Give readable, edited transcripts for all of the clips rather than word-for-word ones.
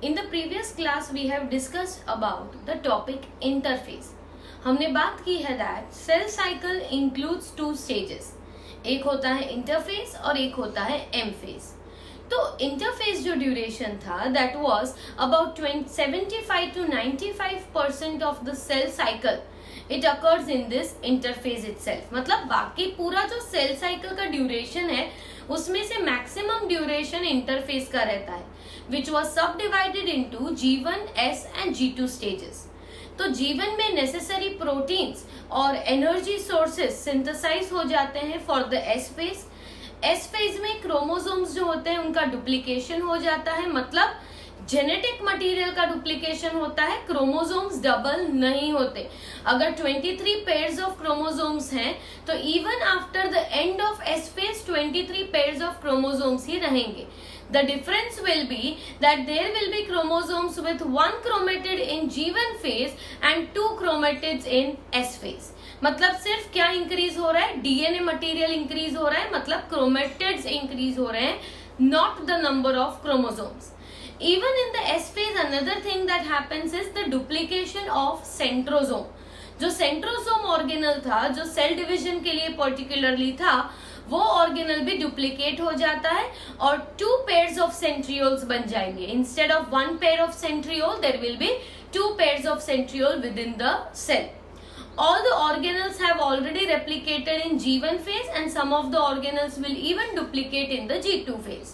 In the previous class we have discussed about the topic interphase. हमने बात की है that cell cycle includes two stages. एक होता है interphase और एक होता है M phase. तो interphase जो duration था that was about 75 to 95% of the cell cycle. It occurs in this interphase itself. मतलब बाकी पूरा जो cell cycle का duration है उसमें से मैक्सिमम ड्यूरेशन इंटरफेस का रहता है, विच वॉज सब divided into G1, S and G2 stages. तो G1 में नेसेसरी प्रोटीन्स और एनर्जी सोर्सेस सिंथेसाइज हो जाते हैं for the S phase. S phase में क्रोमोसोम्स जो होते हैं उनका डुप्लीकेशन हो जाता है, मतलब जेनेटिक मटेरियल का डुप्लीकेशन होता है, क्रोमोसोम्स डबल नहीं होते. अगर 23 पेयर्स ऑफ क्रोमोसोम्स हैं तो even after the end of S phase 23 pairs of chromosomes ही रहेंगे. The difference will be that there will be chromosomes with one chromatid in G1 phase and two chromatids in S phase. मतलब सिर्फ क्या increase हो रहा है, DNA material increase हो रहा है, मतलब क्रोमेटिड्स इंक्रीज हो रहे हैं, not the number of chromosomes. Even in the S phase, another thing that happens is the duplication of centrosome. जो सेंट्रोसोम ऑर्गेनल था, जो सेल डिवीजन के लिए पर्टिकुलरली था, वो ऑर्गेनल भी डुप्लीकेट हो जाता है और 2 pairs of centrioles बन जाएंगे. Instead of 1 pair of centriole, there will be 2 pairs of centriole within the cell. All the organelles have already replicated in G1 phase and some of the organelles will even duplicate in the G2 phase.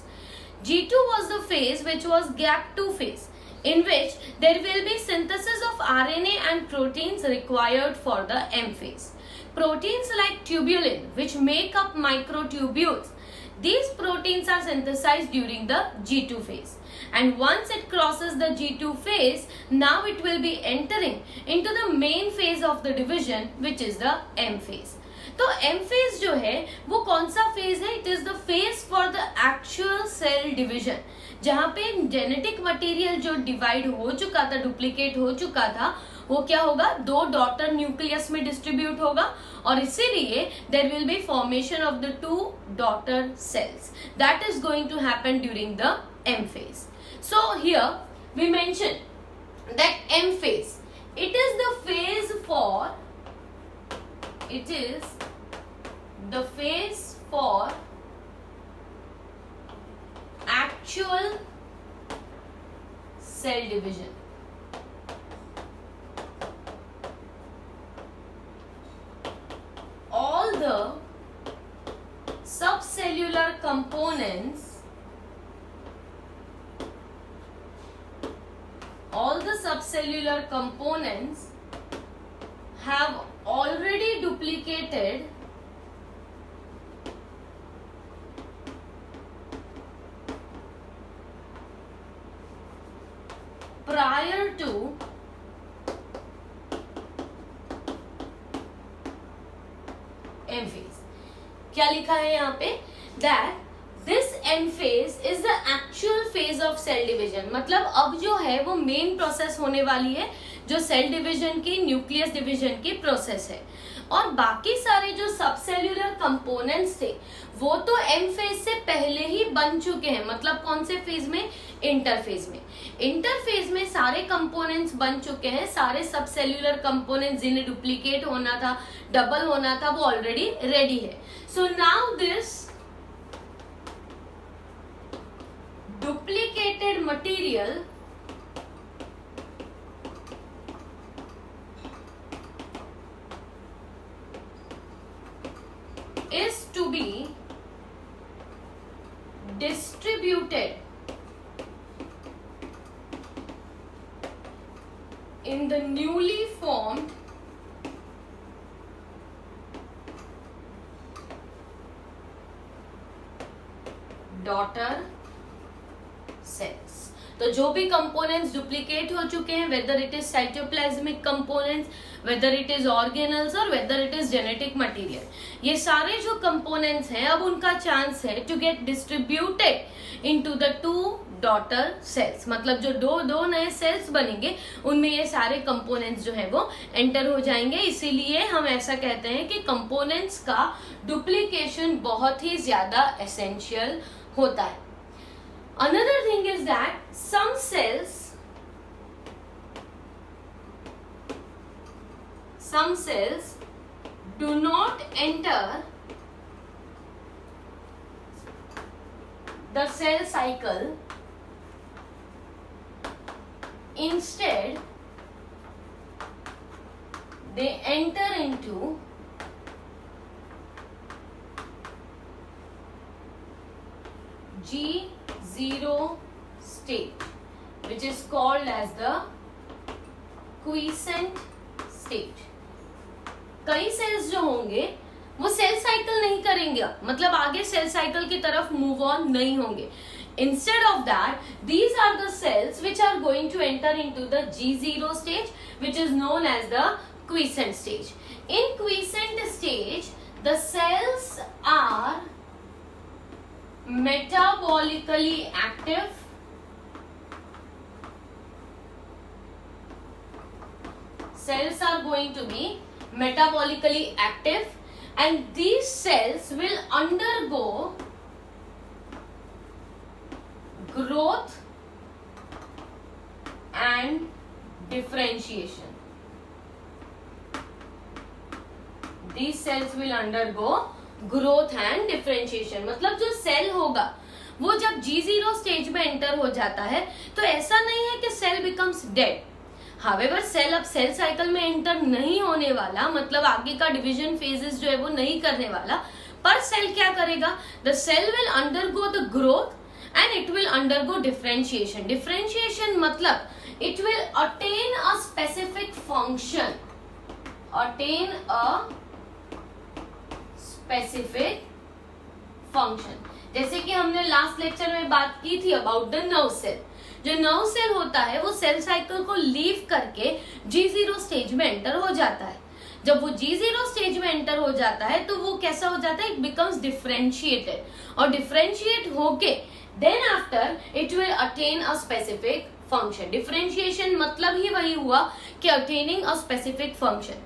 G2 was the phase which was gap 2 phase, in which there will be synthesis of RNA and proteins required for the M phase. Proteins like tubulin, which make up microtubules, these proteins are synthesized during the G2 phase. And once it crosses the G2 phase, now it will be entering into the main phase of the division, which is the M phase. तो M phase जो है वो कौन सा phase है? It is the phase for the actual cell division, जहां पे genetic material जो डिवाइड हो चुका था, डुप्लीकेट हो चुका था, वो क्या होगा, 2 डॉटर न्यूक्लियस में डिस्ट्रीब्यूट होगा और इसीलिए there will be formation of the 2 daughter cells. That is going to happen during the M phase. So here we mention that M phase, it is the phase for actual cell division. All the subcellular components have already duplicated prior to M phase. क्या लिखा है यहाँ पे? That this M phase is the actual phase of cell division. मतलब अब जो है वो मेन प्रोसेस होने वाली है, जो सेल डिवीजन की, न्यूक्लियस डिवीजन की प्रोसेस है. और बाकी सारे जो सबसेल्यूलर कंपोनेंट्स थे वो तो एम फेज से पहले ही बन चुके हैं. मतलब कौन से फेज में? इंटरफेज में. इंटरफेज में सारे कंपोनेंट्स बन चुके हैं, सारे सबसेल्यूलर कंपोनेंट्स जिन्हें डुप्लीकेट होना था, डबल होना था, वो ऑलरेडी रेडी है. So now this duplicated material is to be distributed in the newly formed daughter cells. तो जो भी कंपोनेंट्स डुप्लीकेट हो चुके हैं, whether it is cytoplasmic components, whether it is organelles और whether it is genetic material, ये सारे जो कंपोनेंट्स हैं अब उनका चांस है to get distributed into the 2 daughter cells. मतलब जो दो नए सेल्स बनेंगे उनमें ये सारे कंपोनेंट्स जो है वो एंटर हो जाएंगे. इसीलिए हम ऐसा कहते हैं कि कंपोनेंट्स का डुप्लीकेशन बहुत ही ज्यादा एसेंशियल होता है. Another thing is that some cells some cells do not enter the cell cycle. Instead, they enter into G0 state, which is called as the quiescent state. कई सेल्स जो होंगे वो cell cycle नहीं करेंगे, मतलब आगे सेल साइकिल की तरफ मूव ऑन नहीं होंगे. Instead of that, these are the cells which are going to enter into the G0 stage, which is known as the quiescent stage. In quiescent stage, the cells are metabolically active. Cells are going to be metabolically active, and these cells will undergo growth and differentiation. These cells will undergo growth and differentiation. मतलब जो cell होगा वो जब G0 stage में enter हो जाता है तो ऐसा नहीं है कि cell becomes dead. However cell अब सेल साइकिल में एंटर नहीं होने वाला, मतलब आगे का डिवीजन फेजेस जो है वो नहीं करने वाला, पर सेल क्या करेगा? The cell will undergo the growth and it will undergo differentiation. Differentiation मतलब it will attain a specific function. Attain a specific function. जैसे कि हमने लास्ट लेक्चर में बात की थी अबाउट द नर्व सेल. जो नर्व सेल होता है वो सेल साइकिल को लीव करके G0 स्टेज में एंटर हो जाता है. जब वो G0 स्टेज में एंटर हो जाता है तो वो कैसा हो जाता है? इट बिकम्स डिफरेंशिएटेड, और डिफरेंशिएट होके then after it will attain a specific function. Differentiation मतलब ही वही हुआ कि attaining a specific function.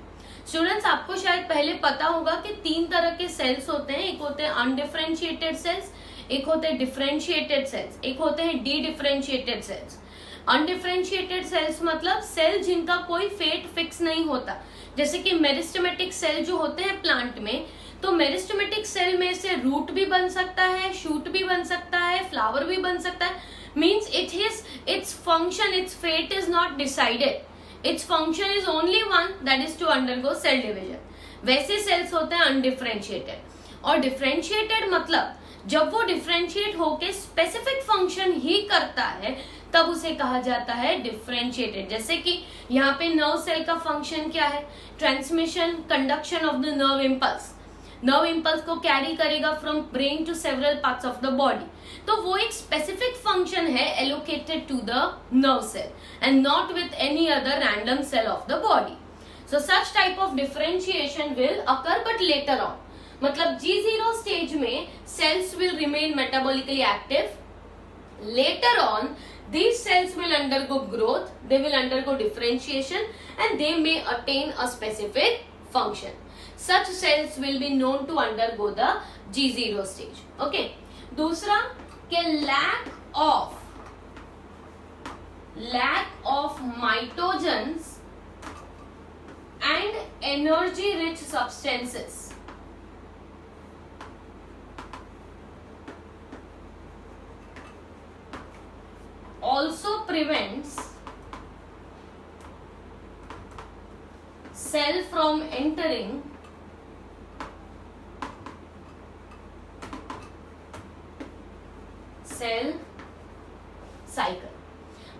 Students, आपको शायद पहले पता होगा कि तीन तरह के सेल्स होते हैं. एक होते हैं अनडिफरेंशिएटेड सेल्स, एक होते हैं डिफरेंशिएटेड सेल्स, एक होते हैं de differentiated cells. Undifferentiated cells मतलब सेल जिनका कोई फेट फिक्स नहीं होता. जैसे कि मेरिस्टेमेटिक सेल जो होते हैं प्लांट में, तो मेरिस्टेमेटिक सेल में से रूट भी बन सकता है, शूट भी बन सकता है, फ्लावर भी बन सकता है. Means its function, its fate is not decided. Its function is only one, that is to undergo cell division. वैसे सेल्स होते हैं अनडिफरेंशिएटेड. और डिफरेंशिएटेड मतलब जब वो डिफरेंशिएट होके स्पेसिफिक फंक्शन ही करता है तब उसे कहा जाता है डिफरेंशिएटेड. जैसे कि यहाँ पे नर्व सेल का फंक्शन क्या है? Transmission, conduction of the nerve impulse. Nerve impulse को कैरी करेगा from brain to several parts of the body. तो वो एक स्पेसिफिक फंक्शन है allocated to the nerve cell and not with any other random cell of the body. So such type of differentiation will occur but later on. मतलब G0 stage में cells will remain metabolically active. Later on, these cells will undergo growth, they will undergo differentiation, and they may attain a specific function. Such cells will be known to undergo the G0 stage. Okay. दूसरा के lack of mitogens and energy-rich substances also prevents cell from entering cell cycle.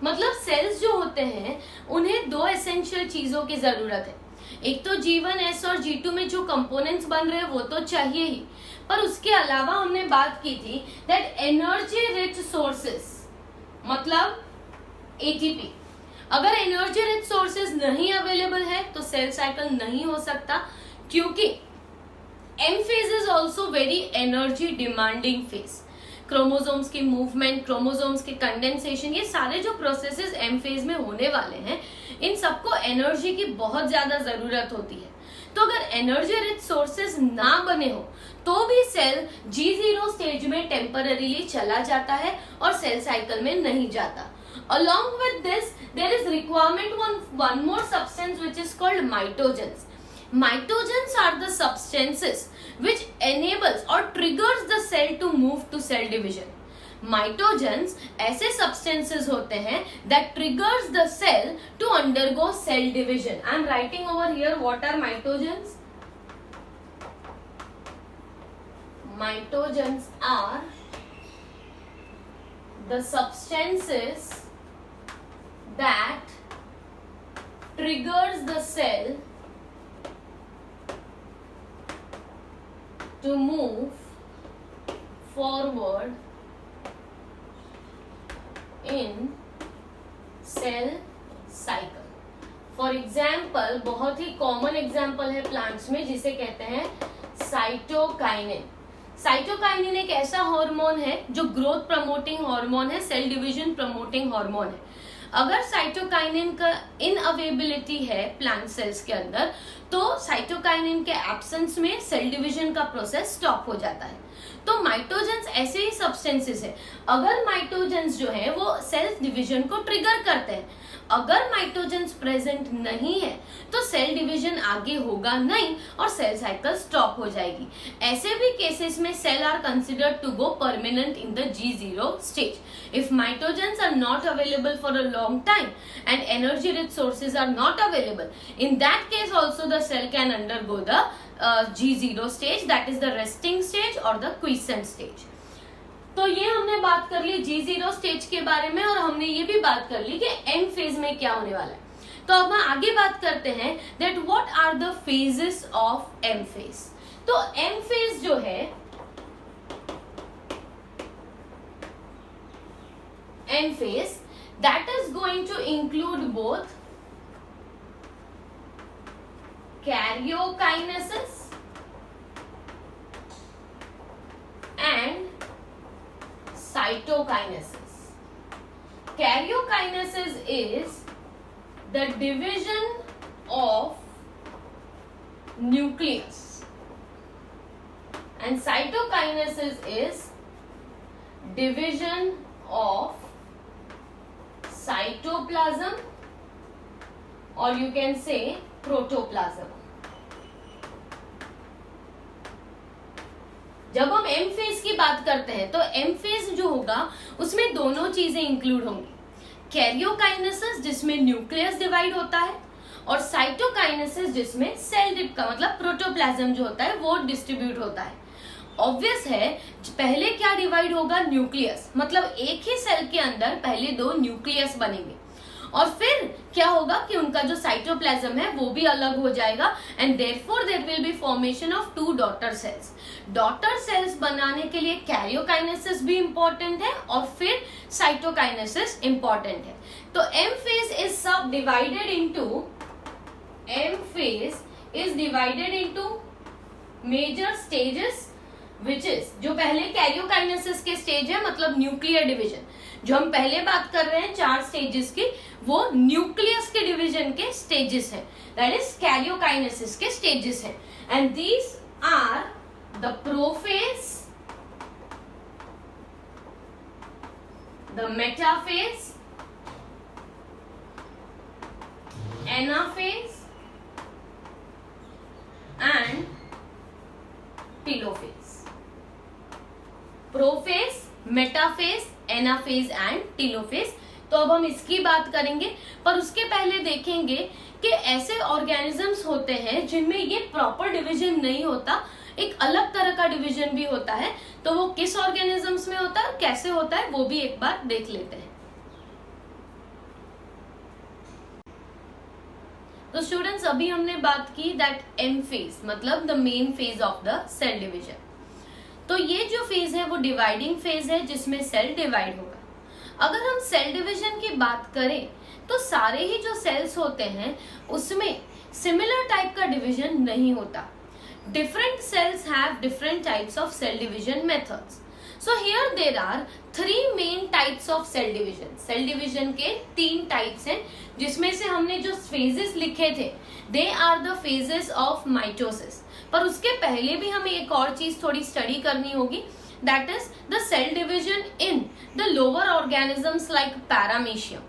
मतलब cells जो होते हैं उन्हें दो essential चीजों की जरूरत है. एक तो G1S और G2 में जो कंपोनेंट्स बन रहे हैं वो तो चाहिए ही, पर उसके अलावा हमने बात की थी दैट एनर्जी रिच सोर्सेस मतलब ATP. अगर एनर्जी रिच सोर्सेज नहीं अवेलेबल है तो सेल साइकिल नहीं हो सकता, क्योंकि M phase is also very energy demanding phase. Chromosomes की मूवमेंट, क्रोमोसोम्स के कंडेंसेशन, ये सारे जो प्रोसेसेस M फेज में होने वाले हैं, इन सबको एनर्जी की बहुत ज्यादा जरूरत होती है. तो अगर एनर्जी रिच सोर्सेज ना बने हो तो भी सेल G0 स्टेज में टेम्पररीली चला जाता है और सेल साइकिल में नहीं जाता. Along with this, there is requirement one more substance which is called mitogens. Mitogens are the substances which enables or triggers the cell to move to cell division. Mitogens ऐसे substances होते हैं that triggers the cell to undergo cell division. I am writing over here what are mitogens. Mitogens are the substances that triggers the cell to move forward in cell cycle. For example, बहुत ही common example है plants में जिसे कहते हैं cytokinin. Cytokinin एक ऐसा hormone है जो ग्रोथ प्रमोटिंग हार्मोन है, सेल डिवीजन प्रमोटिंग हार्मोन है. अगर साइटोकाइनिन का इनअवेबिलिटी है प्लांट सेल्स के अंदर तो साइटोकाइनिन के एब्सेंस में सेल डिवीजन का प्रोसेस स्टॉप हो जाता है. तो माइटोजेंस ऐसे ही सब्सटेंसेस है. अगर माइटोजेंस जो है वो सेल डिवीजन को ट्रिगर करते हैं. अगर माइटोजेंस प्रेजेंट नहीं है तो सेल डिवीजन आगे होगा नहीं और सेल साइकिल स्टॉप हो जाएगी. ऐसे भी केसेस में cell are considered to go permanent in the G0 stage. If mitogens are not available for a long time and energy rich sources are not available, in that case also the cell can undergo the G0 stage, that is the resting stage or the quiescent stage. तो ये हमने बात कर ली G0 stage के बारे में और हमने ये भी बात कर ली कि एम फेज में क्या होने वाला है. तो अब हम आगे बात करते हैं that what are the phases of M phase. तो M phase जो है M phase that is going to include both karyokinesis and cytokinesis. Karyokinesis is the division of nucleus and cytokinesis is division of cytoplasm or you can say protoplasm. जब हम M phase की बात करते हैं तो M phase जो होगा उसमें दोनों चीजें इंक्लूड होंगी. कैरियोकाइनेसिस जिसमें न्यूक्लियस डिवाइड होता है और साइटोकाइनेसिस जिसमें सेल का मतलब प्रोटोप्लाज्म जो होता है वो डिस्ट्रीब्यूट होता है. ऑब्वियस है पहले क्या डिवाइड होगा, न्यूक्लियस. मतलब एक ही सेल के अंदर पहले दो न्यूक्लियस बनेंगे और फिर क्या होगा कि उनका जो साइटोप्लाज्म है वो भी अलग हो जाएगा and therefore there will be formation of two daughter cells. Daughter cells बनाने के लिए कैरियोकाइनेसिस भी इंपॉर्टेंट है और फिर साइटोकाइनेसिस इंपॉर्टेंट है. तो M phase is subdivided into major stages which is जो पहले कैरियोकाइनेसिस के स्टेज है मतलब न्यूक्लियर डिवीजन. जो हम पहले बात कर रहे हैं 4 स्टेजेस की वो न्यूक्लियस के डिवीजन के स्टेजेस हैं. दैट इज कैरियोकाइनेसिस के स्टेजेस हैं and these are the prophase, the metaphase, anaphase and telophase. Prophase, metaphase, anaphase and telophase. तो अब हम इसकी बात करेंगे पर उसके पहले देखेंगे कि ऐसे ऑर्गेनिजम्स होते हैं जिनमें ये प्रॉपर डिवीजन नहीं होता, एक अलग तरह का डिवीजन भी होता है. तो वो किस ऑर्गेनिजम्स में होता है, कैसे होता है वो भी एक बार देख लेते हैं. तो स्टूडेंट्स अभी हमने बात की दैट एम फेज मतलब the main phase of the cell division. तो ये जो फेज है वो डिवाइडिंग फेज है जिसमें सेल डिवाइड होगा. अगर हम सेल डिवीजन की बात करें तो सारे ही जो सेल्स होते हैं उसमें सिमिलर टाइप का डिवीजन नहीं होता. Different cells have different types of cell division methods. So here there are 3 main types of cell division. Cell division के 3 टाइप्स हैं जिसमें से हमने जो फेजेस लिखे थे they are the phases of mitosis. पर उसके पहले भी हमें एक और चीज थोड़ी स्टडी करनी होगी that is the cell division in the lower organisms like paramecium.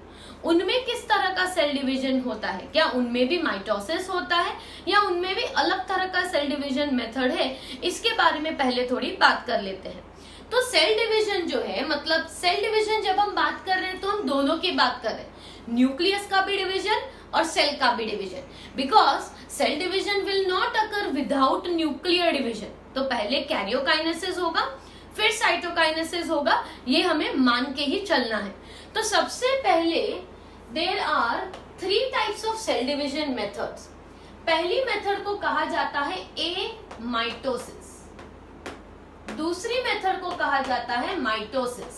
उनमें किस तरह का सेल डिवीजन होता है, क्या उनमें भी माइटोसिस होता है या उनमें भी अलग तरह का सेल डिवीजन मेथड है, इसके बारे में पहले थोड़ी बात कर लेते हैं। तो सेल डिवीजन जो है, मतलब सेल डिवीजन जब हम बात कर रहे हैं तो हम दोनों की बात कर रहे हैं, न्यूक्लियस का भी डिवीजन और सेल का भी division, because cell division will not occur without nuclear division. तो पहले कैरियोकाइनेसिस होगा, फिर साइटोकाइनेसिस होगा, ये हमें मान के ही चलना है। तो सबसे पहले there are 3 types of cell division methods. पहली मेथड को कहा जाता है एमाइटोसिस, दूसरी मेथड को कहा जाता है mitosis,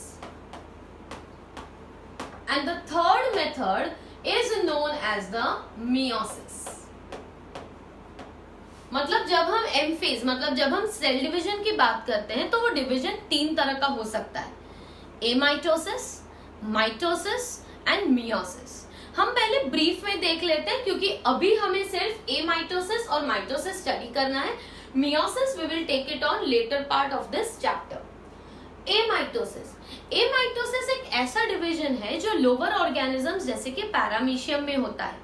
and the third method is known as the meiosis. मतलब जब हम एमफेज, मतलब जब हम सेल डिवीजन की बात करते हैं तो वो डिवीजन 3 तरह का हो सकता है, एमाइटोसिस, माइटोसिस एंड मियोसिस। हम पहले ब्रीफ में देख लेते हैं, क्योंकि अभी हमें सिर्फ एमाइटोसिस और माइटोसिस स्टडी करना है। Meiosis we will take it on later part of this chapter. Amitosis, amitosis एक ऐसा डिवीजन है जो लोअर ऑर्गेनिजम्स जैसे कि पैरामीशियम में होता है।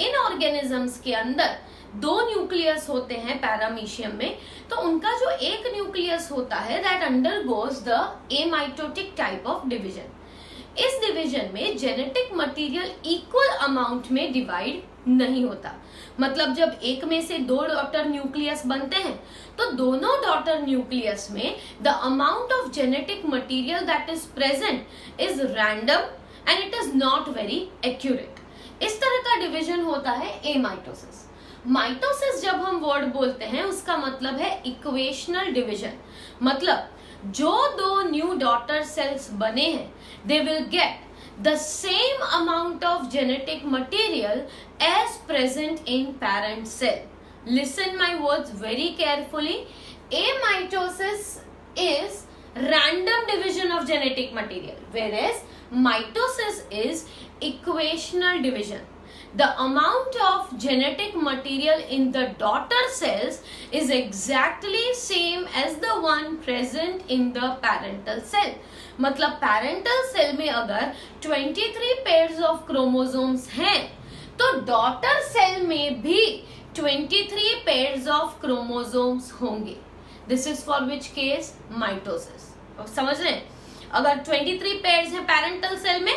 इन ऑर्गेनिजम्स के अंदर 2 न्यूक्लियस होते हैं पैरामीशियम में, तो उनका जो एक न्यूक्लियस होता है that undergoes the amitotic type of division. इस डिवीजन में जेनेटिक मटेरियल इक्वल अमाउंट में डिवाइड नहीं होता, मतलब जब एक में से 2 डॉटर न्यूक्लियस बनते हैं तो दोनों डॉटर न्यूक्लियस में the amount of genetic material that is present is random and it is not very accurate. इस तरह का डिवीजन होता है एमाइटोसिस। माइटोसिस जब हम वर्ड बोलते हैं उसका मतलब है इक्वेशनल डिवीजन, मतलब जो 2 न्यू डॉटर सेल्स बने हैं they will get the same amount of genetic material as present in parent cell. Listen my words very carefully. Amitosis is random division of genetic material, whereas mitosis is equational division. The amount of genetic material in the daughter cells is exactly same as the one present in the parental cell. मतलब parental cell में अगर 23 pairs of chromosomes हैं तो daughter cell में भी 23 pairs of chromosomes होंगे। This is for which case mitosis. समझ रहे हैं, अगर 23 पेयर्स हैं पेरेंटल सेल में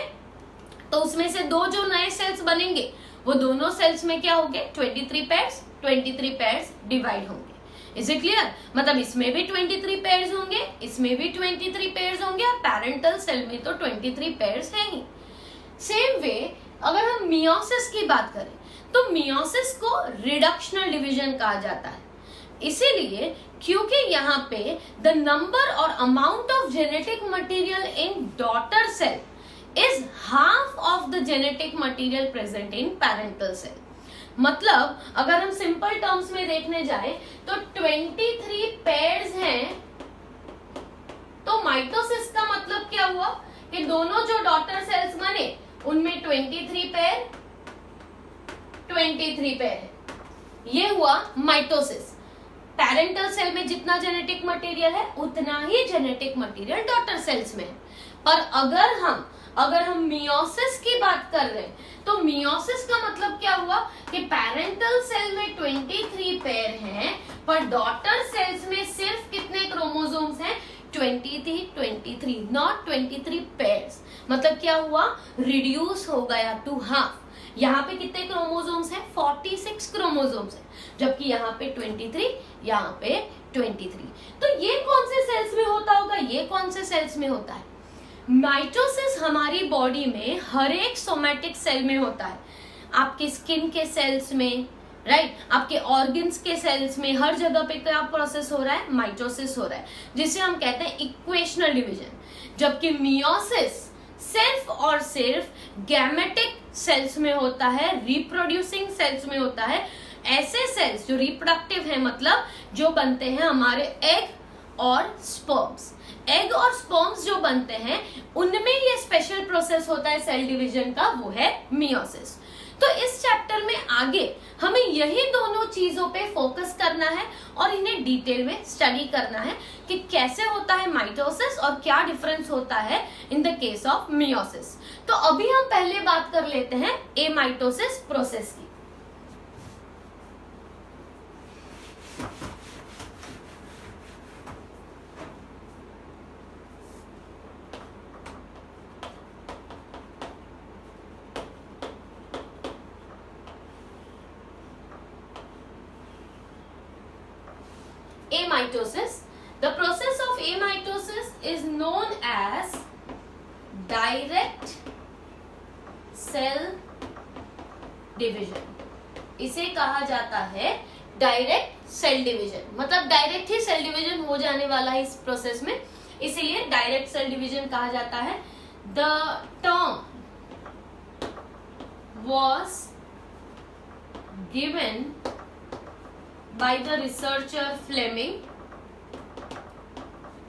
तो उसमें से 2 जो नए सेल्स बनेंगे वो दोनों सेल्स में क्या होंगे, 23 पेयर्स डिवाइड होंगे। Is it clear? मतलब इसमें भी 23 पेयर्स होंगे, इसमें भी 23 पेयर्स होंगे, और पेरेंटल सेल में तो 23 पेयर्स हैं ही। सेम वे अगर हम मियोसिस की बात करें तो मियोसिस को रिडक्शनल डिवीजन कहा जाता है, इसीलिए क्योंकि यहाँ पे द नंबर और amount of genetic material in daughter cell is half of the genetic material present in parental cell। मतलब अगर हम सिंपल टर्म्स में देखने जाए तो 23 पेयर्स हैं, तो माइटोसिस का मतलब क्या हुआ कि दोनों जो डॉटर सेल्स बने उनमें 23 पेयर है, ये हुआ माइटोसिस। पेरेंटल सेल में जितना जेनेटिक मटेरियल है उतना ही जेनेटिक मटेरियल डॉटर सेल्स में है। पर अगर हम मियोसिस की बात कर रहे हैं तो मियोसिस का मतलब क्या हुआ कि पेरेंटल सेल में 23 पेयर हैं, पर डॉटर सेल्स में सिर्फ कितने क्रोमोसोम्स हैं, 23, नॉट 23 पेयर्स। मतलब क्या हुआ, रिड्यूस हो गया टू हाफ। यहाँ पे कितने क्रोमोसोम्स हैं, 46 क्रोमोसोम्स हैं, जबकि यहाँ पे 23, यहाँ पे 23। तो ये कौन से सेल्स में होता होगा, ये कौन से सेल्स में होता है? माइटोसिस हमारी बॉडी में हर एक सोमैटिक सेल में होता है, आपके स्किन के सेल्स में, राइट, आपके ऑर्गन्स के सेल्स में, हर जगह पे क्या प्रोसेस हो रहा है, माइटोसिस हो रहा है, जिसे हम कहते हैं इक्वेशनल डिवीजन। जबकि मियोसिस सिर्फ और सिर्फ गैमेटिक सेल्स में होता है, रिप्रोड्यूसिंग सेल्स में होता है, ऐसे सेल्स जो रिप्रोडक्टिव है, मतलब जो बनते हैं हमारे एग और स्पर्म्स। एग और स्पर्म्स जो बनते हैं उनमें ये स्पेशल प्रोसेस होता है सेल डिवीजन का, वो है मियोसिस। तो इस चैप्टर में आगे हमें यही दोनों चीजों पे फोकस करना है और इन्हें डिटेल में स्टडी करना है कि कैसे होता है माइटोसिस और क्या डिफरेंस होता है in the case of meiosis. तो अभी हम पहले बात कर लेते हैं एमाइटोसिस प्रोसेस की। Amitosis. The process of amitosis is known as direct cell division. इसे कहा जाता है डायरेक्ट सेल डिवीजन, मतलब डायरेक्ट ही सेल डिवीजन हो जाने वाला है इस प्रोसेस में, इसीलिए डायरेक्ट सेल डिवीजन कहा जाता है. The term was given by the researcher Fleming.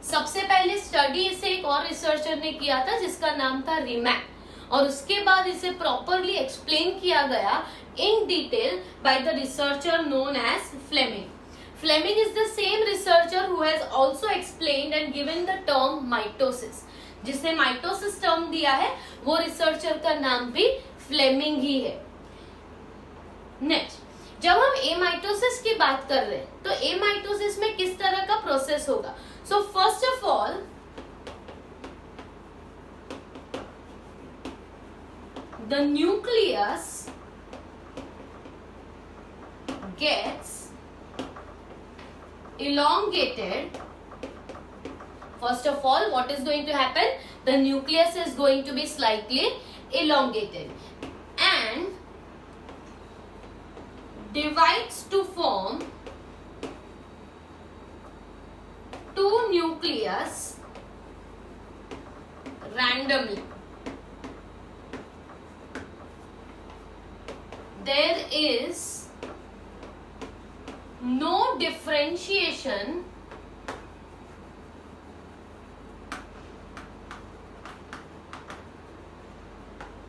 सबसे पहले स्टडी इसे एक और रिसर्चर ने किया था जिसका नाम था रिमैक, और उसके बाद इसे प्रॉपरली एक्सप्लेन किया गया in detail by the researcher known as Fleming. Fleming is the same researcher who has also explained and given the term mitosis. जिसने माइटोसिस टर्म दिया है वो रिसर्चर का नाम भी फ्लेमिंग ही है. नेक्स्ट, जब हम एमाइटोसिस की बात कर रहे हैं तो एमाइटोसिस में किस तरह का प्रोसेस होगा. So first of all the nucleus gets elongated. First of all, what is going to happen? The nucleus is going to be slightly elongated and divides to form two nucleus randomly. There is no differentiation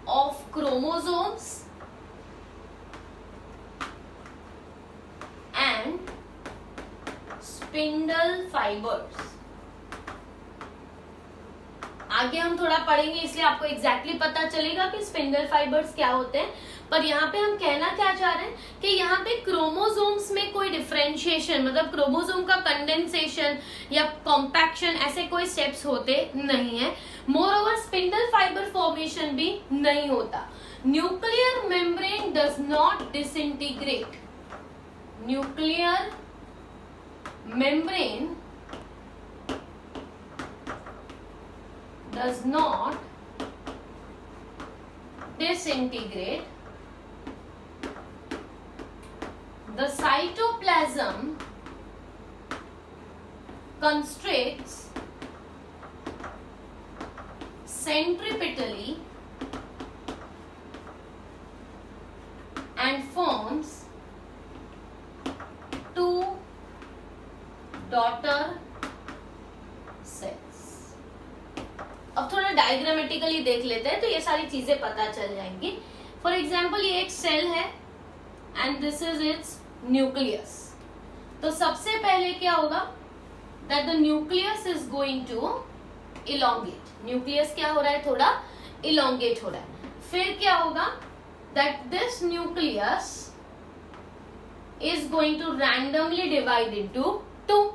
of chromosomes and spindle fibers. आगे हम थोड़ा पढ़ेंगे इसलिए आपको exactly पता चलेगा कि spindle fibres क्या होते हैं, पर यहाँ पे हम कहना क्या चाह रहे हैं कि यहाँ पे क्रोमोसोम्स में कोई डिफरेंशिएशन, मतलब क्रोमोसोम का कंडेंसेशन या कॉम्पैक्शन ऐसे कोई स्टेप्स होते नहीं है. More over spindle fibre formation भी नहीं होता. Nuclear membrane does not disintegrate. Nuclear membrane does not disintegrate. The cytoplasm constricts centripetally and forms two daughter cells. अब थोड़ा डायग्रामेटिकली देख लेते हैं तो ये सारी चीजें पता चल जाएंगी. फॉर एग्जाम्पल ये एक सेल है and this is its nucleus. तो सबसे पहले क्या होगा, that the nucleus is going to elongate. Nucleus क्या हो रहा है, थोड़ा इलोंगेट हो रहा है. फिर क्या होगा, that this nucleus is going to randomly divide into two.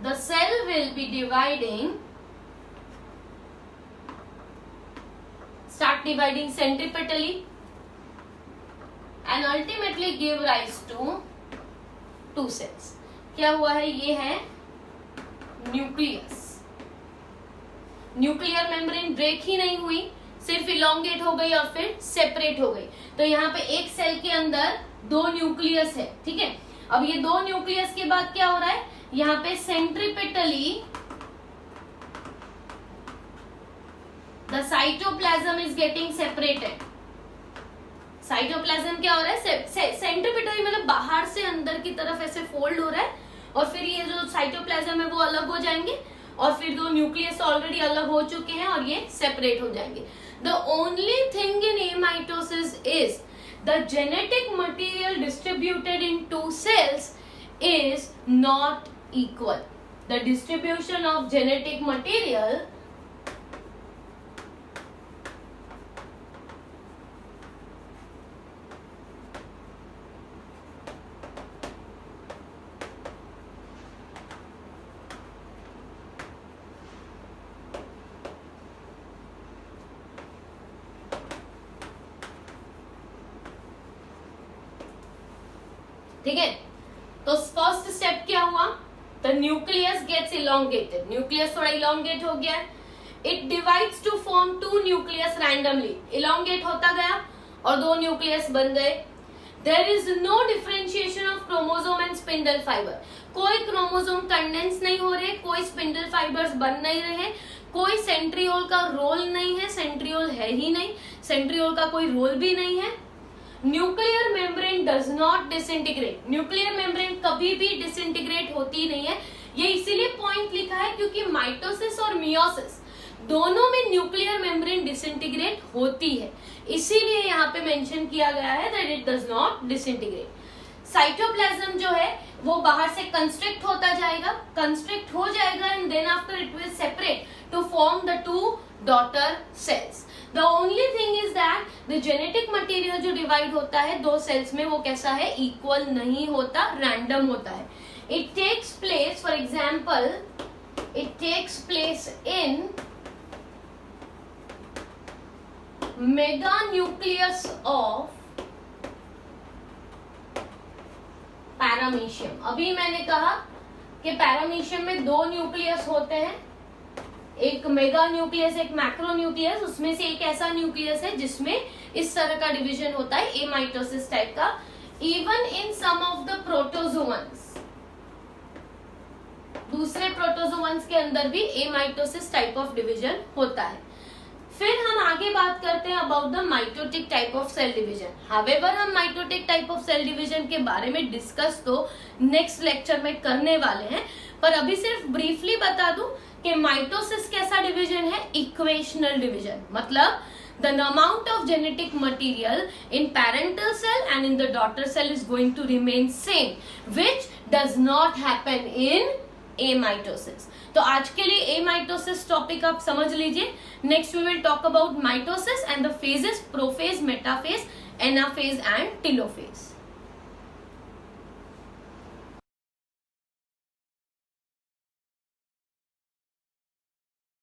The cell will be dividing, start dividing centripetally and ultimately give rise to two cells. क्या हुआ है, ये है न्यूक्लियस. न्यूक्लियर मेम्ब्रेन ब्रेक ही नहीं हुई, सिर्फ इलोंगेट हो गई और फिर सेपरेट हो गई. तो यहाँ पे एक सेल के अंदर दो न्यूक्लियस है, ठीक है. अब ये दो न्यूक्लियस के बाद क्या हो रहा है, यहाँ पे centripetally the cytoplasm is getting separated. Cytoplasm क्या हो रहा है, सेंट्रीपेटली मतलब बाहर से अंदर की तरफ ऐसे फोल्ड हो रहा है, और फिर ये जो साइटोप्लाज्म है वो अलग हो जाएंगे, और फिर दो न्यूक्लियस ऑलरेडी अलग हो चुके हैं और ये सेपरेट हो जाएंगे. The only thing in amitosis is the genetic material distributed in two cells is not equal. The distribution of genetic material ठीक है, तो फर्स्ट स्टेप क्या हुआ, the nucleus gets elongated, nucleus थोड़ा इलोंगेट हो गया, it divides to form 2 nucleus randomly, elongate होता गया और 2 न्यूक्लियस बन गए। There is no differentiation of chromosome and spindle fiber, कोई क्रोमोसोम कंडेंस नहीं हो रहे, कोई स्पिंडल फाइबर्स बन नहीं रहे, कोई सेंट्रियोल का रोल नहीं है, सेंट्रियोल है ही नहीं, सेंट्रियोल का कोई रोल भी नहीं है। Nuclear membrane does not disintegrate, nuclear membrane कभी भी डिसइंटीग्रेट होती नहीं है। ये इसीलिए पॉइंट लिखा है क्योंकि माइटोसिस और मियोसिस दोनों में न्यूक्लियर मेम्ब्रेन डिसइंटीग्रेट होती है, इसीलिए यहाँ पे मेंशन किया गया है that it does not disintegrate. Cytoplasm जो है वो बाहर से कंस्ट्रिक्ट होता जाएगा, कंस्ट्रिक्ट हो जाएगा and then after it will separate to form the 2 daughter cells. The only thing is that the genetic material जो डिवाइड होता है 2 सेल्स में वो कैसा है, इक्वल नहीं होता, रैंडम होता है। It takes place, for example it takes place in mega nucleus of paramecium. अभी मैंने कहा कि पैरामीशियम में 2 न्यूक्लियस होते हैं, एक मेगा न्यूक्लियस एक मैक्रो न्यूक्लियस, उसमें से एक ऐसा न्यूक्लियस है जिसमें इस तरह का डिवीजन होता है, एमाइटोसिस टाइप का। Even in some of the protozoans, दूसरे प्रोटोजोअन्स के अंदर भी एमाइटोसिस टाइप ऑफ डिवीजन होता है। फिर हम आगे बात करते हैं about the mitotic type of cell division. However हम mitotic type of cell division के बारे में डिस्कस तो नेक्स्ट लेक्चर में करने वाले हैं, पर अभी सिर्फ ब्रीफली बता दूं कि माइटोसिस कैसा डिवीजन है, इक्वेशनल डिवीजन, मतलब the amount of genetic material in parental cell and in the daughter cell is going to remain same, which does not happen in amitosis। तो आज के लिए एमाइटोसिस टॉपिक आप समझ लीजिए। Next we will talk about mitosis and the phases, prophase, metaphase, anaphase and telophase.